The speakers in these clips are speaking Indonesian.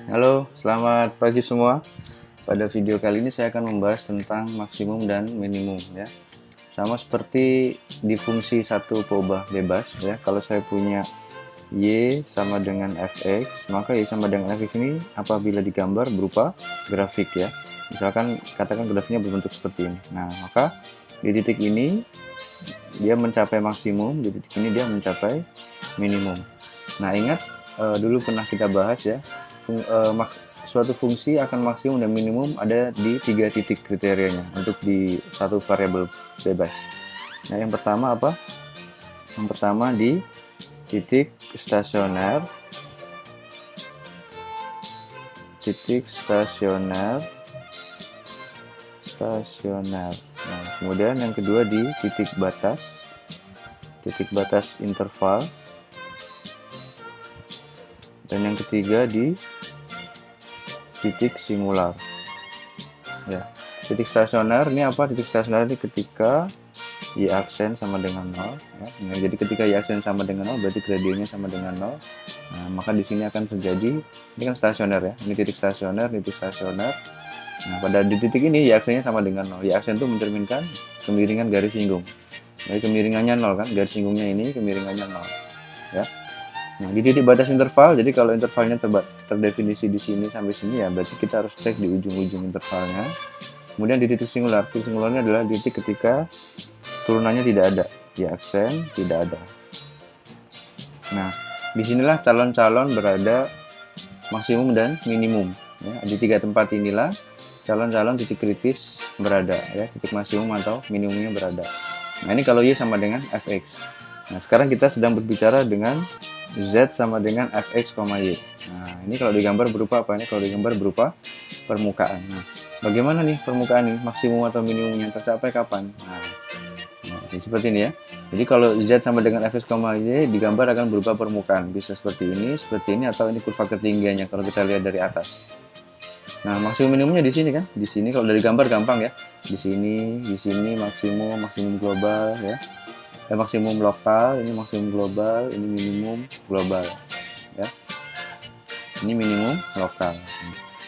Halo, selamat pagi semua. Pada video kali ini saya akan membahas tentang maksimum dan minimum ya. Sama seperti di fungsi satu peubah bebas ya. Kalau saya punya y sama dengan fx, maka y sama dengan fx ini apabila digambar berupa grafik ya. Misalkan katakan grafiknya berbentuk seperti ini. Nah, maka di titik ini dia mencapai maksimum, di titik ini dia mencapai minimum. Nah, ingat dulu pernah kita bahas ya, suatu fungsi akan maksimum dan minimum ada di 3 titik kriterianya untuk di satu variabel bebas. Nah, yang pertama apa? Yang pertama di titik stasioner, stasioner. Nah, kemudian yang kedua di titik batas interval, dan yang ketiga di titik singular ya. Titik stasioner ini apa? Titik stasioner ini ketika y aksen sama dengan 0 ya. Nah, jadi ketika y aksen sama dengan 0 berarti gradiennya sama dengan 0. Nah, maka di sini akan terjadi, ini kan stasioner ya, ini titik stasioner. Nah, pada di titik ini y aksennya sama dengan 0. Y aksen itu mencerminkan kemiringan garis singgung. Jadi kemiringannya 0 kan, garis singgungnya ini kemiringannya 0 ya. Nah, di titik batas interval, jadi kalau intervalnya terdefinisi di sini sampai sini ya, berarti kita harus cek di ujung-ujung intervalnya. Kemudian di titik singularnya adalah titik ketika turunannya tidak ada, ya aksen tidak ada. Nah, disinilah calon-calon berada maksimum dan minimum. Ya, di 3 tempat inilah calon-calon titik kritis berada, ya, titik maksimum atau minimumnya berada. Nah, ini kalau y sama dengan fx. Nah, sekarang kita sedang berbicara dengan z sama dengan fx, y. Nah, ini kalau digambar berupa apa? Ini kalau digambar berupa permukaan. Nah, bagaimana nih permukaan ini? Maksimum atau minimumnya tercapai kapan? Nah, seperti ini ya. Jadi kalau z sama dengan fx, y digambar akan berupa permukaan. Bisa seperti ini, atau ini kurva ketinggiannya kalau kita lihat dari atas. Nah, maksimum minimumnya di sini kan? Di sini kalau dari gambar gampang ya. Di sini maksimum global ya. Maksimum lokal, ini maksimum global, ini minimum global ya. Ini minimum lokal.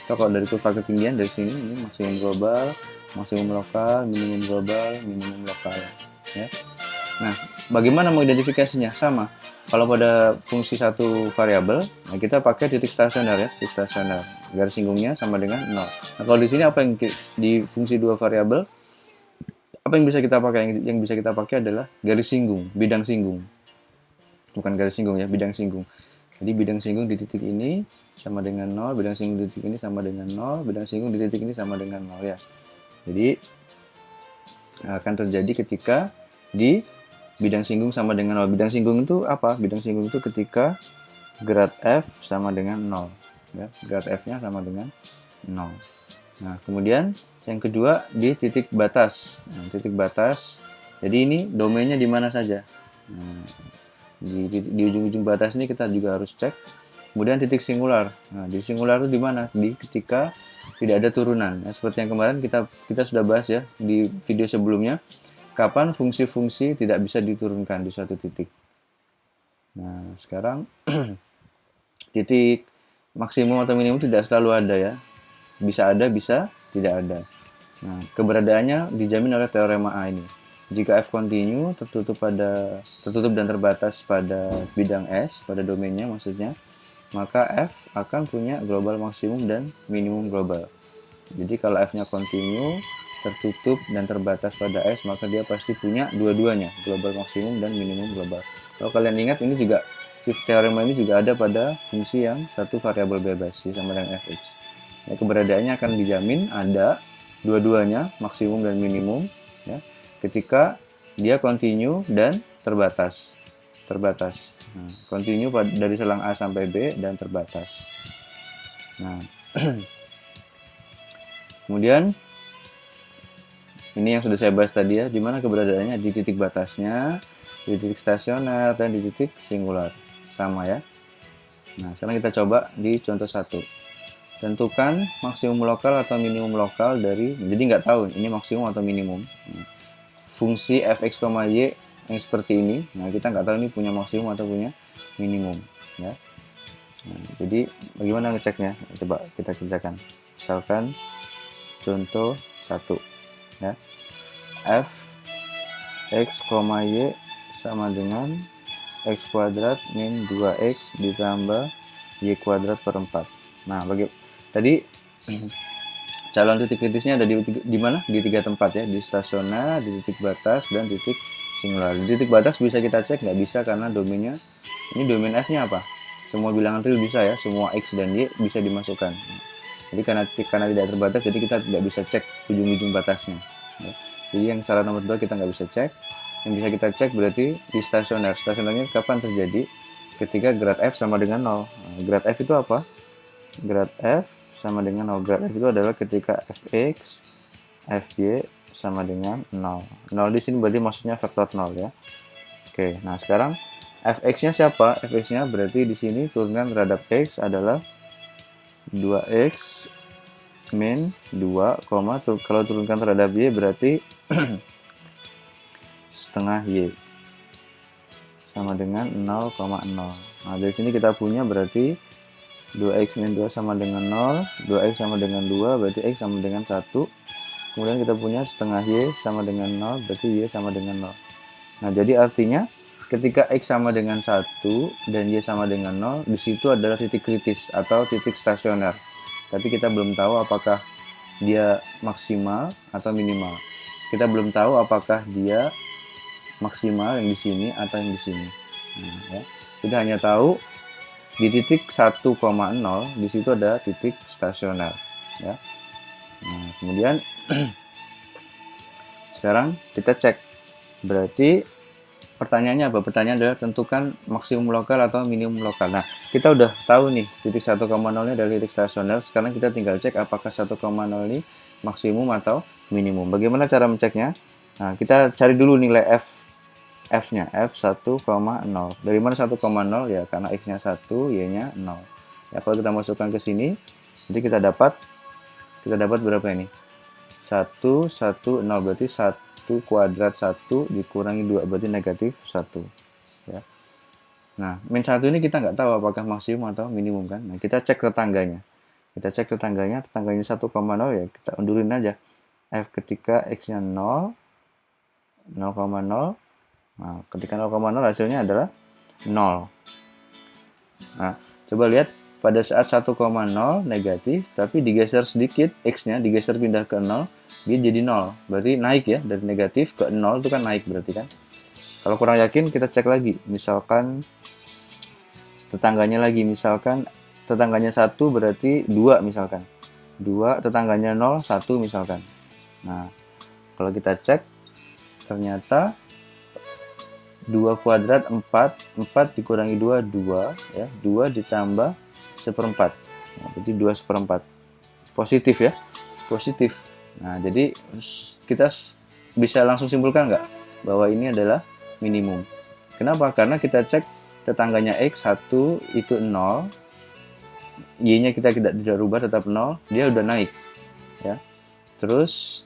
So, kalau dari kurva ketinggian dari sini ini maksimum global, maksimum lokal, minimum global, minimum lokal ya. Nah, bagaimana mengidentifikasinya? Sama. Kalau pada fungsi satu variabel, nah kita pakai titik stasioner ya, titik stasioner. Garis singgungnya sama dengan 0. Nah, kalau di sini apa yang di fungsi dua variabel? Apa yang bisa kita pakai? Yang bisa kita pakai adalah garis singgung, bidang singgung. Bukan garis singgung ya, bidang singgung. Jadi bidang singgung di titik ini sama dengan 0, bidang singgung di titik ini sama dengan 0, bidang singgung di titik ini sama dengan 0 ya. Jadi akan terjadi ketika di bidang singgung sama dengan 0. Bidang singgung itu apa? Bidang singgung itu ketika grad f sama dengan 0 ya. Grad f-nya sama dengan 0. Nah, kemudian yang kedua di titik batas. Nah, titik batas. Jadi ini domainnya di mana saja. Nah, di ujung-ujung batas ini kita juga harus cek. Kemudian titik singular. Nah, di singular itu di mana? Di ketika tidak ada turunan. Nah, seperti yang kemarin kita sudah bahas ya di video sebelumnya. Kapan fungsi-fungsi tidak bisa diturunkan di suatu titik. Nah, sekarang titik maksimum atau minimum tidak selalu ada ya. Bisa ada, bisa tidak ada. Nah, keberadaannya dijamin oleh teorema A ini. Jika f continue tertutup dan terbatas pada bidang S, pada domainnya maksudnya, maka f akan punya global maksimum dan minimum global. Jadi kalau f-nya continue, tertutup dan terbatas pada S, maka dia pasti punya dua-duanya, global maksimum dan minimum global. Kalau kalian ingat, ini juga teorema ini juga ada pada fungsi yang satu variabel bebas, y sama dengan fx. Ya, keberadaannya akan dijamin ada dua-duanya, maksimum dan minimum ya, ketika dia continue dan terbatas. Nah, continue dari selang A sampai B dan terbatas. Nah, kemudian ini yang sudah saya bahas tadi ya, di mana keberadaannya di titik batasnya, di titik stasioner, dan di titik singular. Sama ya. Nah, sekarang kita coba di contoh 1. Tentukan maksimum lokal atau minimum lokal dari, jadi nggak tahu ini maksimum atau minimum. Nah, fungsi fx, y yang seperti ini. Nah, kita nggak tahu ini punya maksimum atau punya minimum. Ya. Nah, jadi bagaimana ngeceknya? Coba kita kerjakan. Misalkan contoh 1 ya. F x, y sama dengan x kuadrat min 2x ditambah y kuadrat per 4. Nah, tadi calon titik kritisnya ada di mana? Di 3 tempat ya, di stasioner, di titik batas, dan titik singular. Di titik batas bisa kita cek, nggak bisa karena domainnya, ini domain F-nya apa? Semua bilangan real bisa ya, semua X dan Y bisa dimasukkan. Jadi karena tidak terbatas, jadi kita tidak bisa cek ujung-ujung batasnya. Ya. Jadi yang syarat nomor 2 kita nggak bisa cek. Yang bisa kita cek berarti di stasioner. Stasionernya kapan terjadi? Ketika grad F sama dengan 0. Nah, grad F itu apa? Grad F sama dengan 0. Grad F itu adalah ketika Fx, Fy sama dengan 0. 0 di sini berarti maksudnya vektor 0 ya. Oke, nah sekarang Fx-nya siapa? Fx-nya berarti di sini turunkan terhadap X adalah 2X min 2, kalau turunkan terhadap Y berarti setengah Y sama dengan 0,0. Nah, dari sini kita punya berarti 2x min 2 sama dengan 0, 2x sama dengan 2, berarti x sama dengan 1. Kemudian kita punya setengah y sama dengan 0, berarti y sama dengan 0. Nah, jadi artinya ketika x sama dengan 1 dan y sama dengan 0, di situ adalah titik kritis atau titik stasioner. Tapi kita belum tahu apakah dia maksimal atau minimal. Kita belum tahu apakah dia maksimal yang di sini atau yang di sini. Nah, ya. Kita hanya tahu di titik 1,0 di situ ada titik stasioner ya. Nah, kemudian sekarang kita cek, berarti pertanyaannya apa? Pertanyaan adalah tentukan maksimum lokal atau minimum lokal. Nah, kita udah tahu nih titik 1,0 ini adalah titik stasioner. Sekarang kita tinggal cek apakah 1,0 ini maksimum atau minimum. Bagaimana cara menceknya? Nah, kita cari dulu nilai F-nya, F 1,0. Dari mana 1,0? Ya, karena X-nya 1, Y-nya 0. Ya, kalau kita masukkan ke sini, jadi kita dapat berapa ini? 1, 1, 0, berarti 1 kuadrat 1 dikurangi 2, berarti negatif 1. Ya. Nah, min 1 ini kita nggak tahu apakah maksimum atau minimum kan? Nah, kita cek tetangganya. Tetangganya 1,0 ya, kita undurin aja. F ketika X-nya 0, 0,0. Nah, ketika 0,0 hasilnya adalah 0. Nah, coba lihat pada saat 1,0 negatif, tapi digeser sedikit X-nya, digeser pindah ke 0, dia jadi 0. Berarti naik ya, dari negatif ke 0 itu kan naik berarti kan. Kalau kurang yakin kita cek lagi, misalkan tetangganya lagi, misalkan tetangganya 1 berarti 2 misalkan. 2, tetangganya 0, 1 misalkan. Nah, kalau kita cek, ternyata 2 kuadrat 4 dikurangi 2, 2 ya, 2 ditambah 1/4. Nah, jadi 2/4. Positif ya, positif. Nah, jadi kita bisa langsung simpulkan nggak bahwa ini adalah minimum. Kenapa? Karena kita cek tetangganya X 1 itu 0, Y-nya kita tidak rubah tetap 0, dia udah naik ya. Terus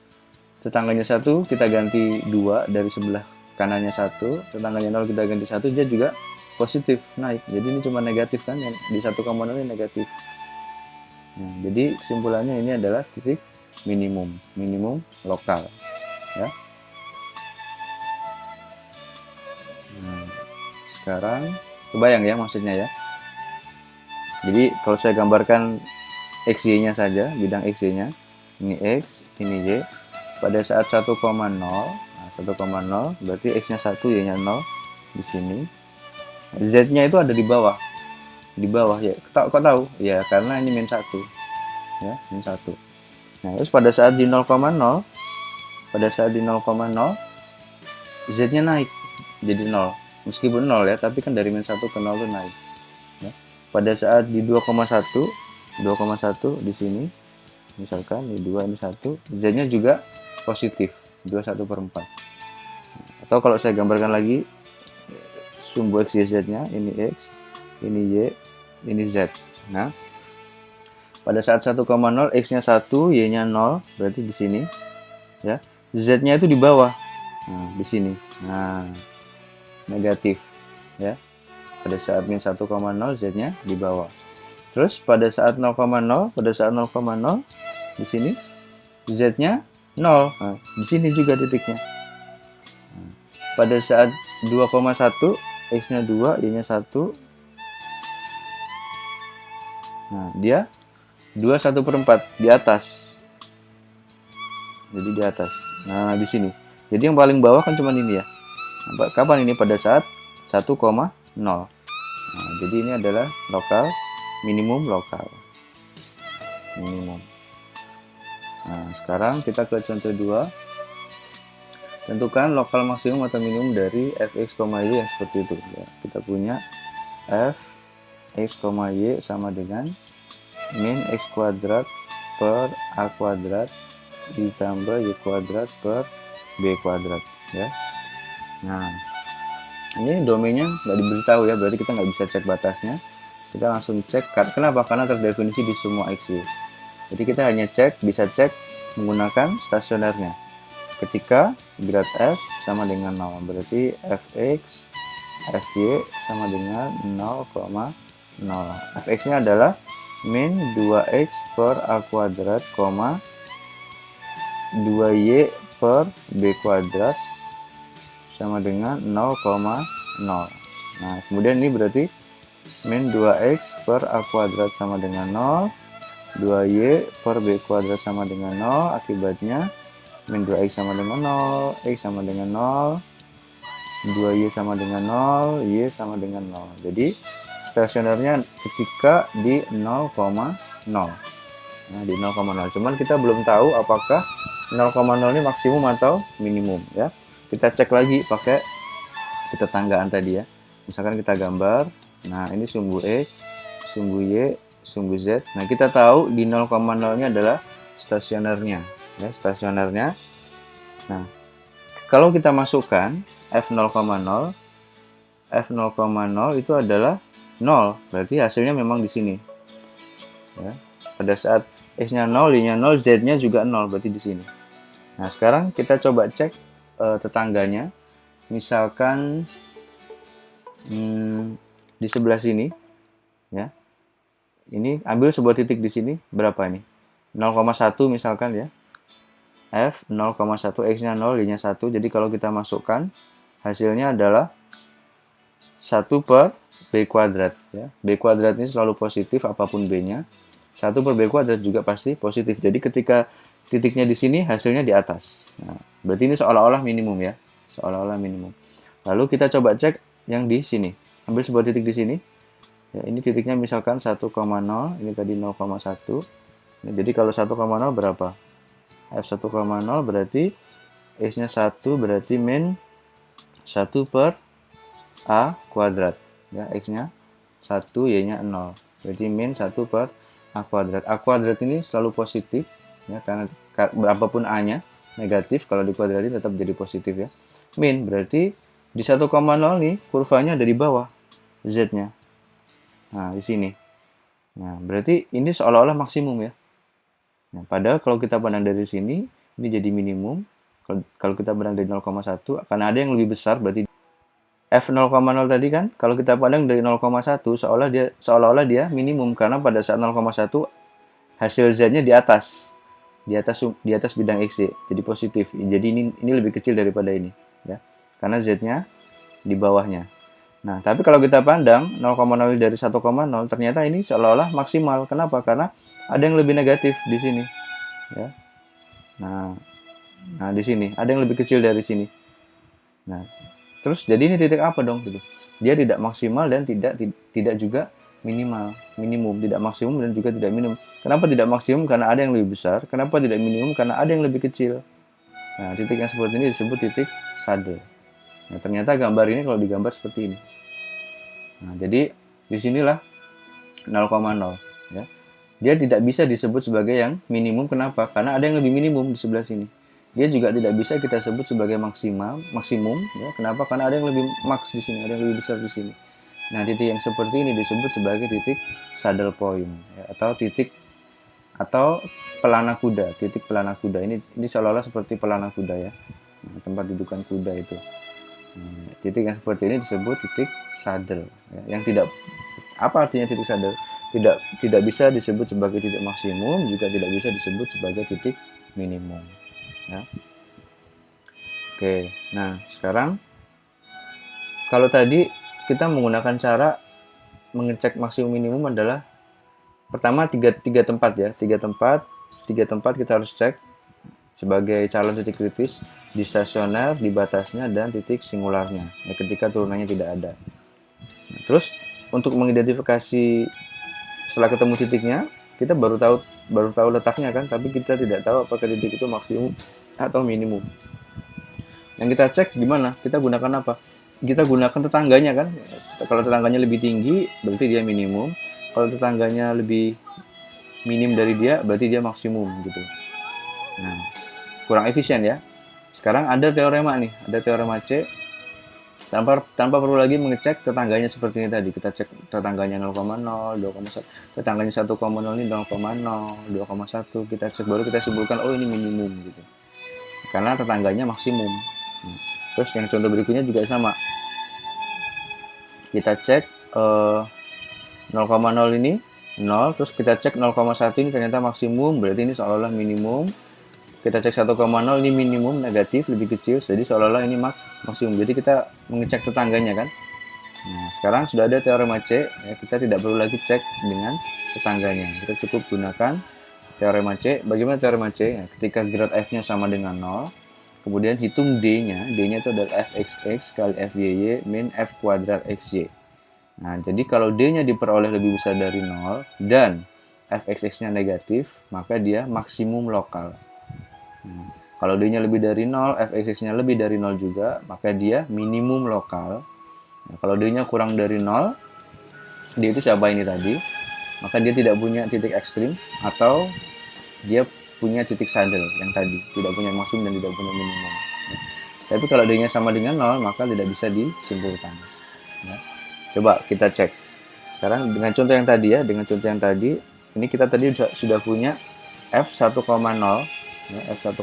tetangganya 1 kita ganti 2 dari sebelah kanannya 1, tetangganya 0 kita ganti 1, dia juga positif naik. Jadi ini cuma negatif kan, yang di 1,0 ini negatif. Nah, jadi kesimpulannya ini adalah titik minimum lokal ya. Nah, sekarang kebayang ya maksudnya ya. Jadi kalau saya gambarkan XY-nya saja, bidang XY-nya, ini X, ini Y, pada saat 1,0 berarti X-nya 1, Y-nya 0 di sini. Z-nya itu ada di bawah ya. Kok tahu? Ya, karena ini min 1. Ya, min 1. Nah, terus pada saat di 0,0, Z-nya naik jadi 0. Meskipun 0 ya, tapi kan dari min 1 ke 0 itu naik. Ya. Pada saat di 2,1 di sini, misalkan ini 2, ini 1, Z-nya juga positif, 21/4. Atau kalau saya gambarkan lagi sumbu X, Y, Z-nya, ini X, ini Y, ini Z. Nah, pada saat 1,0 X-nya 1, Y-nya 0, berarti di sini ya. Z-nya itu di bawah. Nah, di sini. Nah, negatif ya. Pada saat min 1,0 Z-nya di bawah. Terus pada saat 0,0, di sini Z-nya 0. Nah, di sini juga titiknya. Nah, pada saat 2,1, X-nya 2, Y-nya 1. Nah, dia 2/1/4 di atas. Jadi di atas. Nah, di sini. Jadi yang paling bawah kan cuma ini ya. Nah, kapan ini? Pada saat 1,0. Nah, jadi ini adalah lokal, minimum lokal. Minimum. Nah, sekarang kita ke contoh 2. Tentukan lokal maksimum atau minimum dari fx, y yang seperti itu. Ya, kita punya fx, y sama dengan min x kuadrat per a kuadrat ditambah y kuadrat per b kuadrat ya. Nah, ini domainnya nggak diberitahu ya, berarti kita nggak bisa cek batasnya. Kita langsung cek. Kenapa? Karena terdefinisi di semua x. Jadi kita hanya bisa cek menggunakan stasionernya. Ketika grad f sama dengan 0, berarti fx, fy sama dengan 0,0. Fx-nya adalah min 2x per a kuadrat, 2y per b kuadrat sama dengan 0,0. Nah, kemudian ini berarti min 2x per a kuadrat sama dengan 0, 2y per b kuadrat sama dengan 0, akibatnya min 2x sama dengan 0, x sama dengan 0, 2y sama dengan 0, y sama dengan 0. Jadi stasionernya ketika di 0,0. Nah, di 0,0. Cuman kita belum tahu apakah 0,0 ini maksimum atau minimum ya. Kita cek lagi pakai ketetanggaan tadi ya. Misalkan kita gambar. Nah, ini sumbu X, sumbu Y, sumbu Z. Nah, kita tahu di 0,0 nya adalah stasionernya ya, stasionernya. Nah, kalau kita masukkan F0,0, itu adalah 0. Berarti hasilnya memang di sini. Ya. Pada saat X-nya 0, Y-nya 0, Z-nya juga 0, berarti di sini. Nah, sekarang kita coba cek tetangganya. Misalkan di sebelah sini ya. Ini ambil sebuah titik di sini, berapa ini? 0,1 misalkan ya. F 0,1, X-nya 0, Y-nya 1. Jadi kalau kita masukkan hasilnya adalah 1 per B kuadrat ya. B kuadrat ini selalu positif apapun B-nya. 1 per B kuadrat juga pasti positif. Jadi ketika titiknya di sini, hasilnya di atas. Nah, berarti ini seolah-olah minimum ya. Seolah-olah minimum. Lalu kita coba cek yang di sini. Ambil sebuah titik di sini. Ya, ini titiknya misalkan 1,0. Ini tadi 0,1. Nah, jadi kalau 1,0 berapa? F1,0 berarti X-nya 1 berarti min 1 per A kuadrat. Ya, X-nya 1, Y-nya 0. Berarti min 1 per A kuadrat. A kuadrat ini selalu positif. Ya, karena berapapun A-nya negatif, kalau dikuadratin tetap jadi positif ya. Min berarti di 1,0 nih kurvanya ada di bawah Z-nya. Nah, di sini. Nah, berarti ini seolah-olah maksimum ya. Nah, padahal kalau kita pandang dari sini, ini jadi minimum. Kalau kita pandang dari 0,1, karena ada yang lebih besar, berarti F0,0 tadi kan, kalau kita pandang dari 0,1, seolah-olah dia minimum, karena pada saat 0,1 hasil Z-nya di atas bidang X, jadi positif. Jadi ini lebih kecil daripada ini ya, karena Z-nya di bawahnya. Nah, tapi kalau kita pandang 0,0 dari 1,0, ternyata ini seolah-olah maksimal. Kenapa? Karena ada yang lebih negatif di sini ya. Nah, di sini ada yang lebih kecil dari sini. Nah, terus jadi ini titik apa dong gitu? Dia tidak maksimal dan tidak juga minimum, tidak maksimum dan juga tidak minimum. Kenapa tidak maksimum? Karena ada yang lebih besar. Kenapa tidak minimum? Karena ada yang lebih kecil. Nah, titik yang seperti ini disebut titik saddle. Nah, ternyata gambar ini kalau digambar seperti ini. Nah, jadi disinilah 0,0 ya. Dia tidak bisa disebut sebagai yang minimum. Kenapa? Karena ada yang lebih minimum di sebelah sini. Dia juga tidak bisa kita sebut sebagai maksimum ya. Kenapa? Karena ada yang lebih max di sini, ada yang lebih besar di sini. Nah, titik yang seperti ini disebut sebagai titik saddle point ya, atau pelana kuda, titik pelana kuda. Ini seolah-olah seperti pelana kuda ya. Nah, tempat dudukan kuda itu. Titik yang seperti ini disebut titik saddle, ya. Yang tidak, apa artinya titik saddle? Tidak bisa disebut sebagai titik maksimum, juga tidak bisa disebut sebagai titik minimum, ya. Oke, nah sekarang kalau tadi kita menggunakan cara mengecek maksimum minimum adalah pertama tiga tempat, ya, tiga tempat kita harus cek sebagai calon titik kritis, di stasioner, di batasnya, dan titik singularnya, ya, ketika turunannya tidak ada. Nah, terus untuk mengidentifikasi setelah ketemu titiknya, kita baru tahu letaknya kan, tapi kita tidak tahu apakah titik itu maksimum atau minimum. Yang kita cek gimana? Kita gunakan apa? Kita gunakan tetangganya kan. Kalau tetangganya lebih tinggi, berarti dia minimum. Kalau tetangganya lebih minim dari dia, berarti dia maksimum gitu. Nah, kurang efisien ya. Sekarang ada teorema nih, ada teorema C. Tanpa perlu lagi mengecek tetangganya seperti ini tadi. Kita cek tetangganya 0,0, 2,1. Tetangganya 1,0 ini 0,0, 2,1. Kita cek, baru kita simpulkan, oh ini minimum gitu. Karena tetangganya maksimum. Terus yang contoh berikutnya juga sama. Kita cek 0,0 ini 0, terus kita cek 0,1 ini ternyata maksimum, berarti ini seolah-olah minimum. Kita cek 1,0 ini minimum, negatif, lebih kecil, jadi seolah-olah ini maksimum. Jadi kita mengecek tetangganya kan. Nah, sekarang sudah ada teorema C, ya, kita tidak perlu lagi cek dengan tetangganya. Kita cukup gunakan teorema C. Bagaimana teorema C? Ya, ketika grad F-nya sama dengan 0, kemudian hitung D-nya. D-nya itu adalah fxx kali fyy min f kuadrat xy. Nah, jadi kalau D-nya diperoleh lebih besar dari 0 dan fxx-nya negatif, maka dia maksimum lokal. Kalau D-nya lebih dari 0, fxx-nya lebih dari 0 juga, maka dia minimum lokal. Nah, kalau D-nya kurang dari 0, D itu siapa ini tadi? Maka dia tidak punya titik ekstrim, atau dia punya titik saddle yang tadi, tidak punya maksimum dan tidak punya minimum. Tapi kalau D-nya sama dengan 0, maka tidak bisa disimpulkan. Ya. Coba kita cek. Sekarang dengan contoh yang tadi, ya, ini kita tadi sudah punya F1,0, ya, F1,0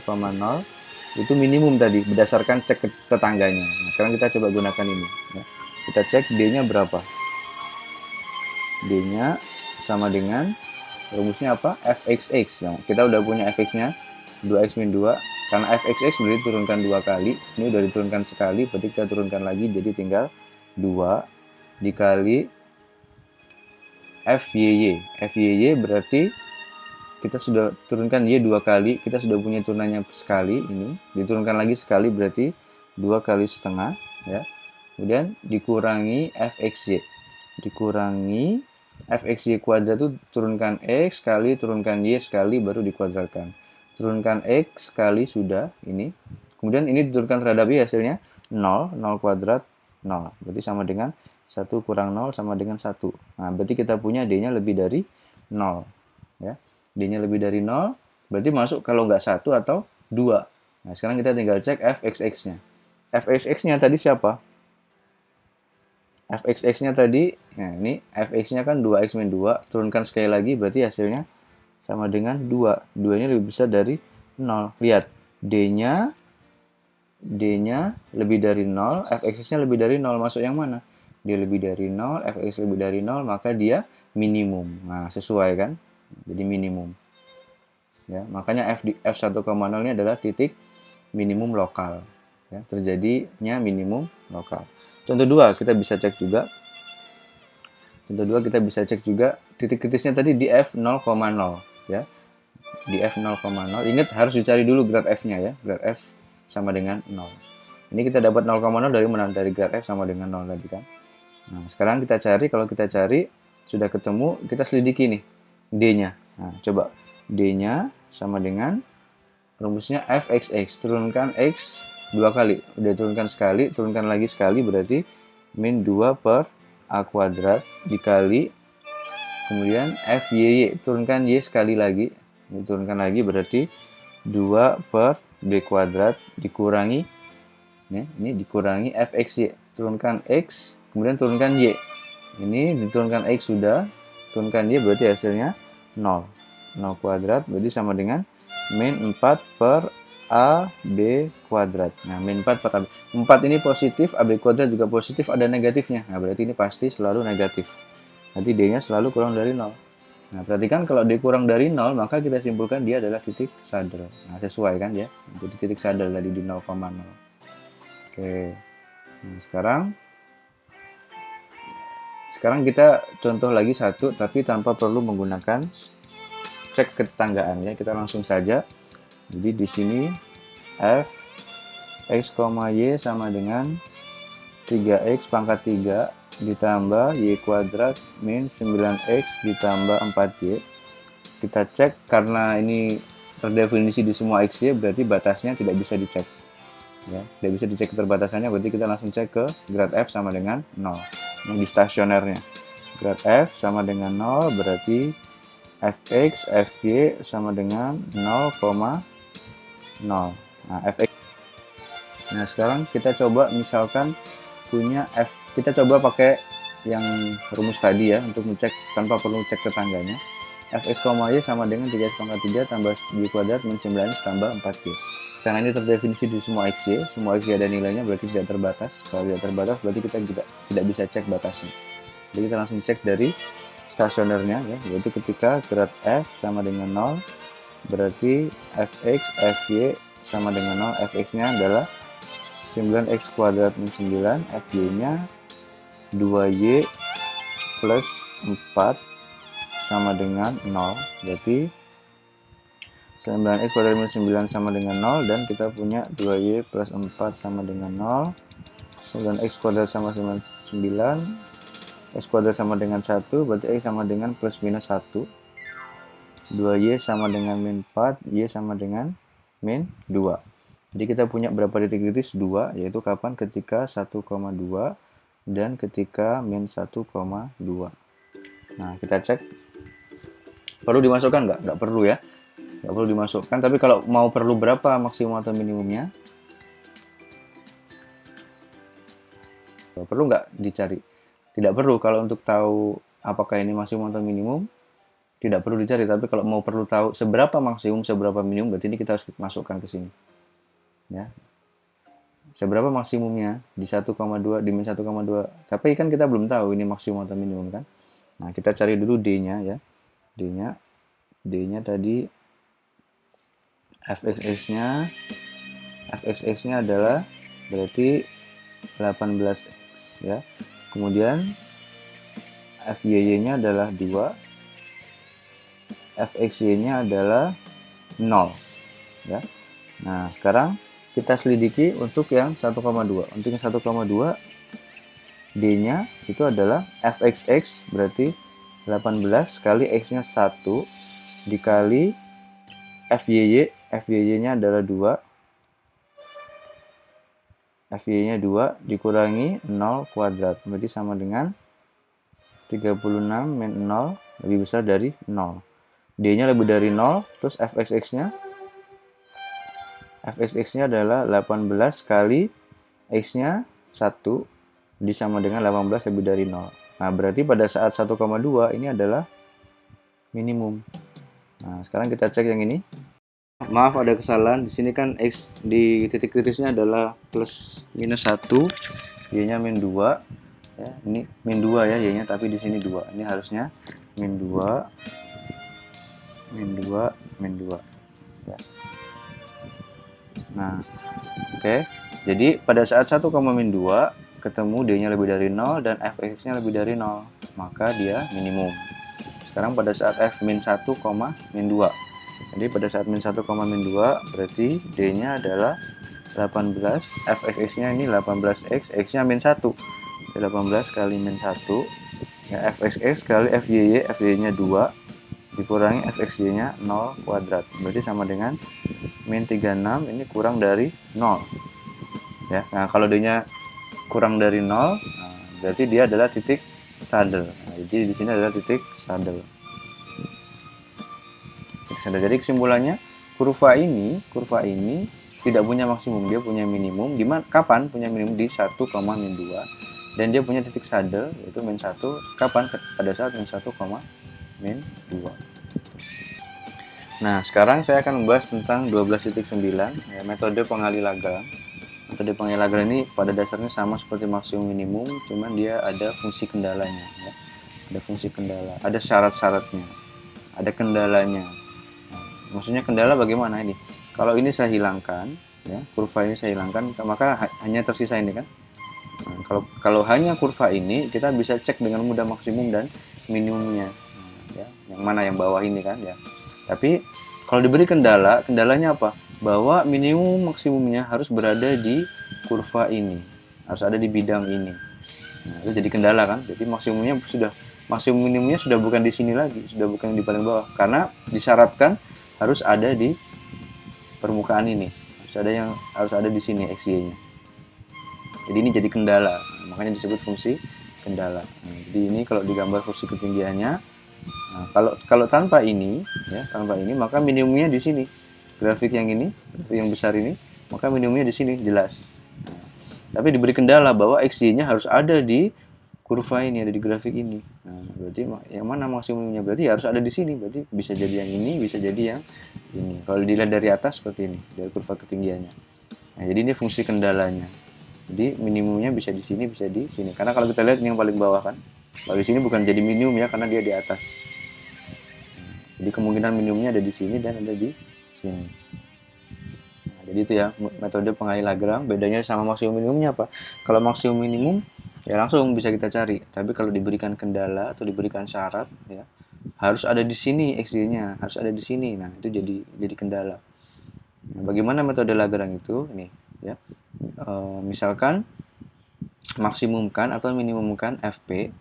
itu minimum tadi berdasarkan cek tetangganya. Nah, sekarang kita coba gunakan ini, ya. Kita cek D-nya berapa. D-nya sama dengan rumusnya apa? fxx. Ya, kita udah punya fx-nya 2x min 2. Karena fxx sudah diturunkan 2 kali, ini udah diturunkan sekali, berarti kita turunkan lagi, jadi tinggal 2 dikali fyy. Fyy berarti kita sudah turunkan y 2 kali, kita sudah punya turunannya sekali, ini diturunkan lagi sekali, berarti 2 kali setengah, ya. Kemudian dikurangi fxy, dikurangi fxy kuadrat itu turunkan x kali, turunkan y sekali, baru dikuadratkan. Turunkan x kali sudah ini. Kemudian ini diturunkan terhadap y, hasilnya 0, 0 kuadrat 0. Berarti sama dengan 1 kurang 0 sama dengan 1. Nah, berarti kita punya D-nya lebih dari 0, ya. D-nya lebih dari 0, berarti masuk kalau nggak 1 atau 2. Nah, sekarang kita tinggal cek fxx-nya. Fxx-nya tadi siapa? Fxx-nya tadi, nah ini fx-nya kan 2x min 2, turunkan sekali lagi, berarti hasilnya sama dengan 2. 2 ini lebih besar dari 0. Lihat, D-nya lebih dari 0, fxx-nya lebih dari 0. Masuk yang mana? Dia lebih dari 0, fx lebih dari 0, maka dia minimum. Nah, sesuai kan? Jadi minimum. Ya, makanya F1,0 ini adalah titik minimum lokal. Ya, terjadinya minimum lokal. Contoh 2, kita bisa cek juga. Contoh 2 kita bisa cek juga titik kritisnya tadi di F0,0, ya. Di F0,0. Ingat harus dicari dulu grad F-nya, ya. Grad F sama dengan 0. Ini kita dapat 0,0 dari mana? Dari grad F sama dengan 0 tadi kan. Nah, sekarang kita cari, kalau kita cari sudah ketemu, kita selidiki nih D-nya. Nah, coba D-nya sama dengan rumusnya fxx, turunkan x 2 kali. Udah turunkan sekali, turunkan lagi sekali, berarti min 2 per a kuadrat dikali, kemudian fyy, turunkan y sekali lagi, diturunkan lagi, berarti 2 per b kuadrat dikurangi, ya, ini dikurangi fxy, turunkan x, kemudian turunkan y. Ini diturunkan x sudah, turunkan y, berarti hasilnya 0. 0 kuadrat berarti sama dengan min 4 per AB kuadrat. Nah, min 4 per AB. 4 ini positif, AB kuadrat juga positif, ada negatifnya. Nah, berarti ini pasti selalu negatif. Nanti D-nya selalu kurang dari 0. Nah, perhatikan kalau D kurang dari 0, maka kita simpulkan dia adalah titik saddle. Nah, sesuai kan ya? Jadi titik saddle tadi di 0,0. Oke. Nah, sekarang kita contoh lagi satu, tapi tanpa perlu menggunakan cek ketetanggaan ya. Kita langsung saja. Jadi di sini f x, y sama dengan 3x pangkat 3 ditambah y kuadrat min 9x ditambah 4y. Kita cek karena ini terdefinisi di semua x, y, berarti batasnya tidak bisa dicek. Ya, tidak bisa dicek keterbatasannya, berarti kita langsung cek ke grad f sama dengan 0. Ini di stasionernya. Grad f sama dengan 0 berarti fx, fy sama dengan 0,0. Nah, fx. Nah, sekarang kita coba misalkan punya f, kita coba pakai yang rumus tadi ya untuk ngecek tanpa perlu cek tetangganya. Fx, y sama dengan 3x pangkat 3 tambah y kuadrat min 9x tambah 4y. Karena ini terdefinisi di semua x, y, semua x, y ada nilainya berarti tidak terbatas. Kalau tidak terbatas berarti kita tidak bisa cek batasnya. Jadi kita langsung cek dari stasionernya ya, yaitu ketika grad f sama dengan 0 berarti fx, fy sama dengan 0. Fx-nya adalah 9x kuadrat min 9, fy-nya 2y plus 4 sama dengan 0. Berarti 9x kuadrat min 9 sama dengan 0, dan kita punya 2y plus 4 sama dengan 0. 9x kuadrat sama 9, x kuadrat sama dengan 1, berarti x sama dengan plus minus 1. 2y sama dengan min 4, y sama dengan min 2. Jadi kita punya berapa titik kritis? 2, yaitu kapan? Ketika 1,2 dan ketika min 1,2. Nah, kita cek. Perlu dimasukkan nggak? Nggak perlu ya. Nggak perlu dimasukkan, tapi kalau mau perlu berapa maksimum atau minimumnya? Perlu nggak dicari? Tidak perlu. Kalau untuk tahu apakah ini maksimum atau minimum, tidak perlu dicari, tapi kalau mau perlu tahu seberapa maksimum, seberapa minimum, berarti ini kita harus masukkan ke sini. Ya. Seberapa maksimumnya di 1,2, di min 1,2. Tapi kan kita belum tahu ini maksimum atau minimum kan. Nah, kita cari dulu D-nya ya. D-nya tadi fxx-nya adalah berarti 18x ya. Kemudian fy-nya adalah 2. fxy-nya adalah 0 ya. Nah, sekarang kita selidiki untuk yang 1,2. Untuk yang 1,2 D-nya itu adalah fxx berarti 18 kali x-nya 1 dikali fy-nya adalah 2. fy-nya 2 dikurangi 0 kuadrat berarti sama dengan 36 min 0 lebih besar dari 0. D-nya lebih dari 0, terus fxx-nya adalah 18 kali x-nya 1 disama dengan 18 lebih dari 0. Nah, berarti pada saat 1,2 ini adalah minimum. Nah, sekarang kita cek yang ini. Maaf ada kesalahan, di sini kan x di titik kritisnya adalah plus minus 1, y-nya min 2. Ya, ini min 2 ya y-nya, tapi di sini 2. Ini harusnya min 2 ya. Nah, oke. Jadi pada saat 1,-2 ketemu D-nya lebih dari 0 dan fx-nya lebih dari 0, maka dia minimum. Sekarang pada saat f min 1, min 2. Jadi pada saat min 1, min 2 berarti D-nya adalah 18, fxx-nya ini 18x, x-nya min 1. 18 kali min 1 ya, fxx kali fy-nya 2 dikurangi fxy-nya 0 kuadrat berarti sama dengan min 36, ini kurang dari 0 ya. Nah, kalau D-nya kurang dari 0, nah, berarti dia adalah titik saddle. Nah, jadi di sini adalah titik saddle. Jadi kesimpulannya kurva ini tidak punya maksimum, dia punya minimum. Kapan punya minimum? Di 1, min 2, dan dia punya titik saddle yaitu min 1 kapan? Pada saat min 1, min 2. Nah, sekarang saya akan membahas tentang 12.9, ya, metode pengali Lagrange. Metode pengali Lagrange ini pada dasarnya sama seperti maksimum minimum, cuman dia ada fungsi kendalanya, ya. Ada fungsi kendala, ada syarat-syaratnya, ada kendalanya. Nah, maksudnya kendala bagaimana ini? Kalau ini saya hilangkan, ya, kurva ini saya hilangkan, maka hanya tersisa ini kan. Nah, kalau hanya kurva ini, kita bisa cek dengan mudah maksimum dan minimumnya. Nah, ya, yang mana yang bawah ini kan, ya. Tapi kalau diberi kendala, kendalanya apa? Bahwa minimum maksimumnya harus berada di kurva ini, harus ada di bidang ini. Nah, itu jadi kendala kan? Jadi maksimum minimumnya sudah bukan di sini lagi, sudah bukan di paling bawah, karena disyaratkan harus ada di permukaan ini, harus ada di sini XY-nya. Jadi ini jadi kendala, makanya disebut fungsi kendala. Nah, jadi ini kalau digambar fungsi ketinggiannya. Nah, kalau tanpa ini, ya, tanpa ini, maka minimumnya di sini. Grafik yang ini, yang besar ini, maka minimumnya di sini jelas. Nah, tapi diberi kendala bahwa XY-nya harus ada di kurva ini, ada di grafik ini. Nah, berarti yang mana maksimumnya? Berarti harus ada di sini. Berarti bisa jadi yang ini, bisa jadi yang ini. Kalau dilihat dari atas seperti ini, dari kurva ketinggiannya. Nah, jadi ini fungsi kendalanya. Jadi minimumnya bisa di sini, bisa di sini. Karena kalau kita lihat ini yang paling bawah kan, kalau di sini bukan jadi minimum ya, karena dia di atas. Jadi kemungkinan minimumnya ada di sini dan ada di sini. Nah, jadi itu ya metode pengali Lagrange. Bedanya sama maksimum minimumnya apa? Kalau maksimum minimum ya langsung bisa kita cari. Tapi kalau diberikan kendala atau diberikan syarat, ya harus ada di sini XY-nya, harus ada di sini. Nah itu jadi kendala. Nah, bagaimana metode Lagrange itu? Ini ya. Misalkan maksimumkan atau minimumkan FP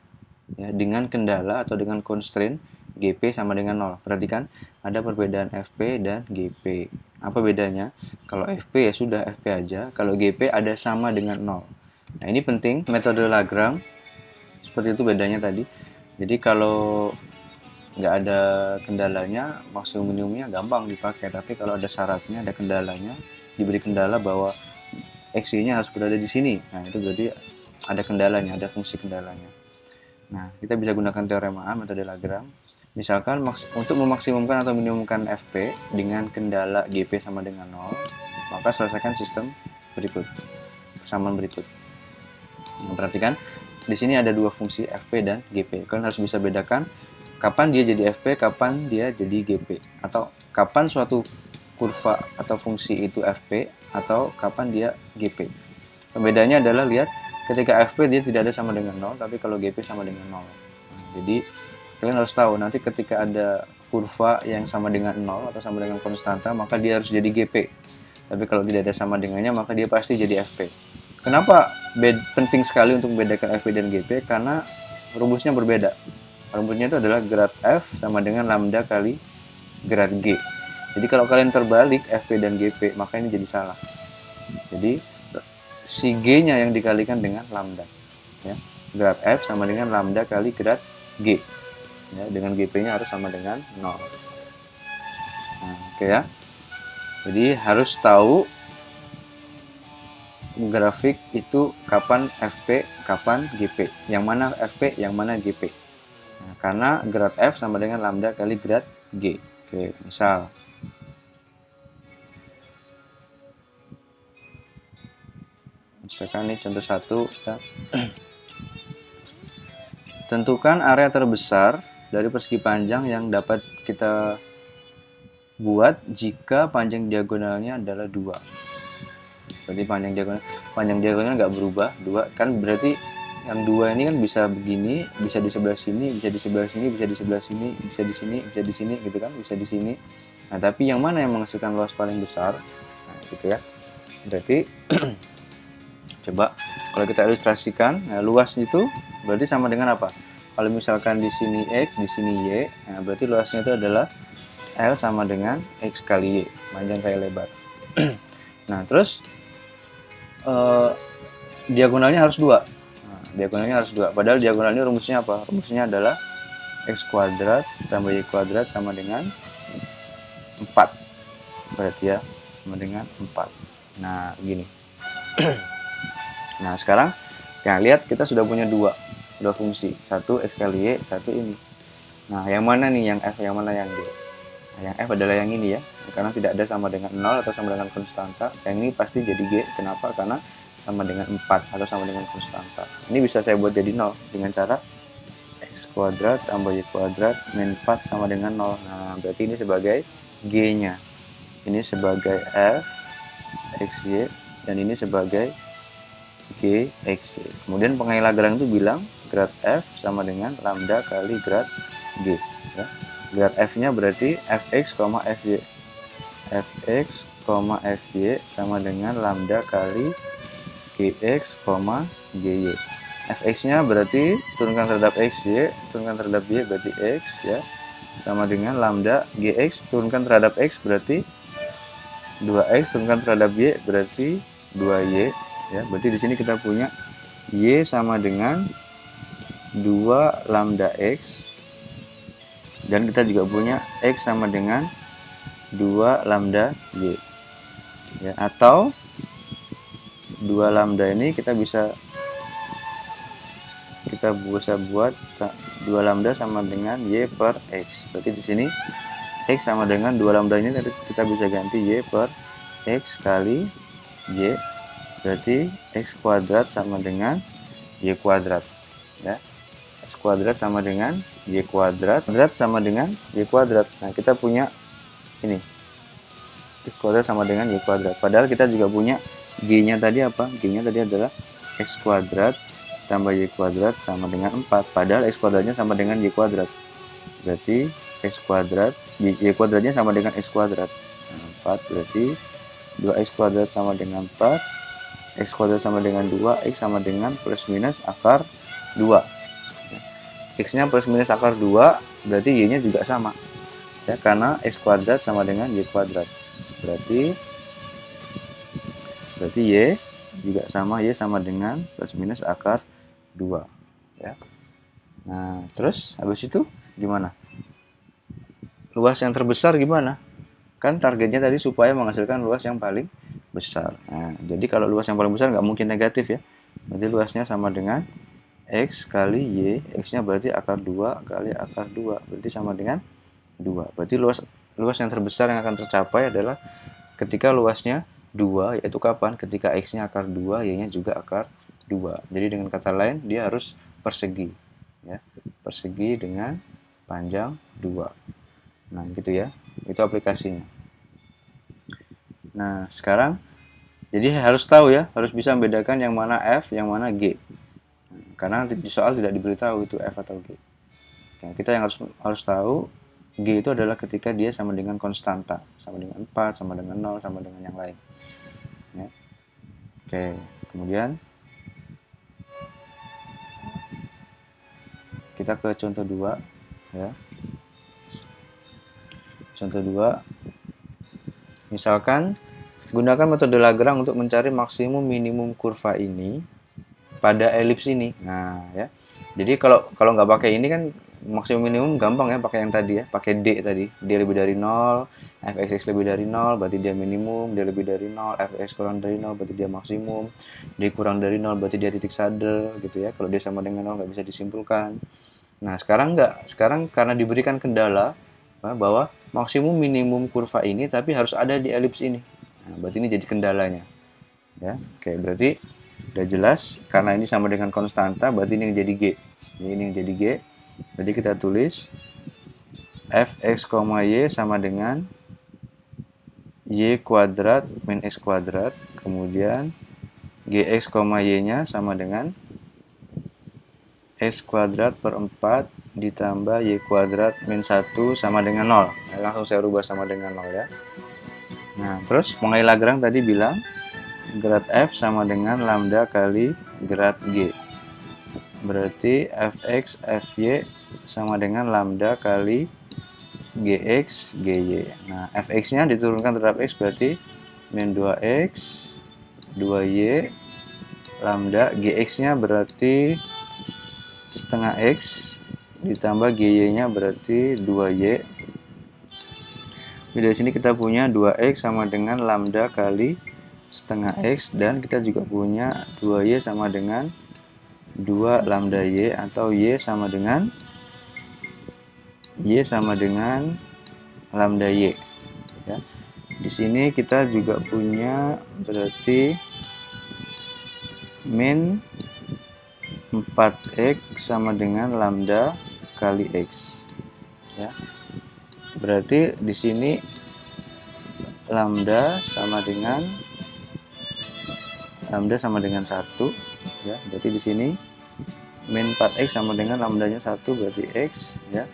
ya, dengan kendala atau dengan constraint GP sama dengan 0. Perhatikan ada perbedaan FP dan GP. Apa bedanya? Kalau FP ya sudah FP aja, kalau GP ada sama dengan 0. Nah ini penting, metode Lagrange seperti itu bedanya tadi. Jadi kalau nggak ada kendalanya, maksimum minimumnya gampang dipakai. Tapi kalau ada syaratnya, ada kendalanya, diberi kendala bahwa XY-nya harus berada di sini. Nah, itu berarti ada kendalanya, ada fungsi kendalanya. Nah, kita bisa gunakan teorema A, metode Lagrange. Misalkan untuk memaksimumkan atau minimumkan FP dengan kendala GP sama dengan 0, maka selesaikan sistem berikut, persamaan berikut. Nah, perhatikan, di sini ada dua fungsi FP dan GP. Kalian harus bisa bedakan kapan dia jadi FP, kapan dia jadi GP. Atau kapan suatu kurva atau fungsi itu FP atau kapan dia GP. Pembedanya adalah lihat ketika FP dia tidak ada sama dengan 0, tapi kalau GP sama dengan 0. Nah, jadi kalian harus tahu nanti ketika ada kurva yang sama dengan 0 atau sama dengan konstanta, maka dia harus jadi GP. Tapi kalau tidak ada sama dengannya, maka dia pasti jadi FP. Kenapa penting sekali untuk membedakan FP dan GP? Karena rumusnya berbeda. Rumusnya itu adalah grad F sama dengan lambda kali grad G. Jadi kalau kalian terbalik FP dan GP, maka ini jadi salah. Jadi si G-nya yang dikalikan dengan lambda. Ya. Grad F sama dengan lambda kali grad G. Ya, dengan GP-nya harus sama dengan 0. Nah, oke ya. Jadi harus tahu grafik itu kapan FP, kapan GP. Yang mana FP, yang mana GP. Nah, karena grad F sama dengan lambda kali grad G. Oke, misal misalkan nih contoh 1 kita tentukan area terbesar dari persegi panjang yang dapat kita buat jika panjang diagonalnya adalah 2. Berarti panjang diagonal nggak berubah, 2 kan, berarti yang 2 ini kan bisa begini, bisa di sebelah sini, bisa di sebelah sini, bisa di sebelah sini, bisa di sini, bisa di sini gitu kan, bisa di sini. Nah, tapi yang mana yang menghasilkan luas paling besar? Nah, gitu ya. Berarti coba kalau kita ilustrasikan, nah, luas itu berarti sama dengan apa? Kalau misalkan di sini X, di sini Y, nah berarti luasnya itu adalah L sama dengan X kali Y, panjang kali lebar. Nah, terus diagonalnya harus 2. Nah, diagonalnya harus 2. Padahal diagonalnya rumusnya apa? Rumusnya adalah X kuadrat tambah Y kuadrat sama dengan 4. Berarti ya, sama dengan 4. Nah, gini. Nah, sekarang ya lihat kita sudah punya dua fungsi. Satu X kali Y, satu ini. Nah, yang mana nih yang F, yang mana yang G? Yang F adalah yang ini ya, karena tidak ada sama dengan 0 atau sama dengan konstanta. Yang ini pasti jadi G. Kenapa? Karena sama dengan 4 atau sama dengan konstanta. Ini bisa saya buat jadi 0 dengan cara X kuadrat tambah Y kuadrat min 4 sama dengan 0. Nah, berarti ini sebagai G-nya. Ini sebagai F XY dan ini sebagai G XY. Kemudian pengai Lagrange itu bilang grad F sama dengan lambda kali grad G ya. Grad F-nya berarti Fx, Fy. Fx, Fy sama dengan lambda kali Gx, Gy. Fx-nya berarti turunkan terhadap Xy, turunkan terhadap Y berarti X ya. Sama dengan lambda Gx, turunkan terhadap X berarti 2X, turunkan terhadap Y berarti 2Y ya. Berarti di sini kita punya Y sama dengan 2 lambda X, dan kita juga punya X sama dengan 2 lambda Y ya, atau 2 lambda ini kita bisa buat 2 lambda sama dengan Y per X. Berarti di sini X sama dengan 2 lambda ini kita bisa ganti Y per X kali Y, berarti X kuadrat sama dengan Y kuadrat ya. X kuadrat sama dengan Y kuadrat sama dengan Y kuadrat. Nah, kita punya ini X kuadrat sama dengan Y kuadrat, padahal kita juga punya G-nya tadi apa? G-nya tadi adalah X kuadrat tambah Y kuadrat sama dengan 4, padahal X kuadratnya sama dengan Y kuadrat. Berarti X kuadrat, Y kuadratnya sama dengan X kuadrat. Nah, 4 berarti 2X kuadrat sama dengan 4, X kuadrat sama dengan 2, X sama dengan plus minus akar 2. X-nya plus minus akar 2, berarti Y-nya juga sama ya, karena X kuadrat sama dengan Y kuadrat. Berarti Y juga sama, Y sama dengan plus minus akar 2 ya. Nah, terus habis itu gimana? Luas yang terbesar gimana? Kan targetnya tadi supaya menghasilkan luas yang paling besar. Nah, jadi kalau luas yang paling besar nggak mungkin negatif ya. Berarti luasnya sama dengan X kali Y. X-nya berarti akar 2 kali akar 2. Berarti sama dengan 2. Berarti luas yang terbesar yang akan tercapai adalah ketika luasnya 2, yaitu kapan? Ketika X-nya akar 2, Y-nya juga akar 2. Jadi dengan kata lain, dia harus persegi ya. Persegi dengan panjang 2. Nah, gitu ya. Itu aplikasinya. Nah, sekarang jadi harus tahu ya, harus bisa membedakan yang mana F, yang mana G. Karena di soal tidak diberitahu itu F atau G. Nah, kita yang harus tahu G itu adalah ketika dia sama dengan konstanta, sama dengan 4, sama dengan 0, sama dengan yang lain. Ya. Oke, kemudian kita ke contoh 2 ya. Contoh 2, misalkan gunakan metode Lagrange untuk mencari maksimum minimum kurva ini pada elips ini. Nah ya, jadi kalau nggak pakai ini kan maksimum minimum gampang ya, pakai yang tadi ya, pakai D tadi. D lebih dari 0, Fx lebih dari 0 berarti dia minimum, D lebih dari 0, Fx kurang dari 0 berarti dia maksimum, D kurang dari 0 berarti dia titik saddle gitu ya. Kalau dia sama dengan 0 nggak bisa disimpulkan. Nah sekarang karena diberikan kendala bahwa maksimum minimum kurva ini tapi harus ada di elips ini. Nah, berarti ini jadi kendalanya. Ya, oke, berarti udah jelas karena ini sama dengan konstanta, berarti ini yang jadi G. Jadi ini yang jadi G. Jadi kita tulis Fx, Y sama dengan Y kuadrat min X kuadrat, kemudian Gx, Y-nya sama dengan X kuadrat per 4 ditambah Y kuadrat min 1 sama dengan 0. Nah, langsung saya rubah sama dengan 0 ya. Nah, terus pengai Lagrange tadi bilang grad F sama dengan lambda kali grad G. Berarti Fx, Fy sama dengan lambda kali Gx, Gy. Nah, Fx-nya diturunkan terhadap X berarti min 2X, 2Y, lambda. Gx-nya berarti setengah X ditambah Gy-nya berarti 2Y. Di sini kita punya 2X sama dengan lambda kali setengah X, dan kita juga punya 2Y sama dengan 2 lambda Y, atau Y sama dengan lambda y ya. Di sini kita juga punya berarti min 4x sama dengan lambda kali x ya. Berarti di sini lambda sama dengan 1 ya. Berarti di sini min 4x sama dengan lambdanya 1 berarti x ya.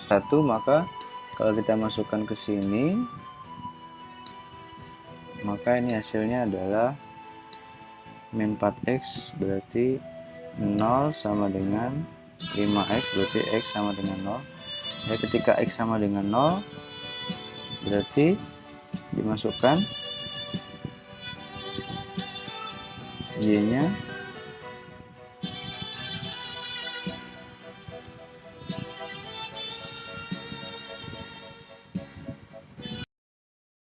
1, maka kalau kita masukkan ke sini maka ini hasilnya adalah min 4x berarti 0 sama dengan 5x berarti x sama dengan 0 ya. Ketika x sama dengan 0 berarti dimasukkan y nya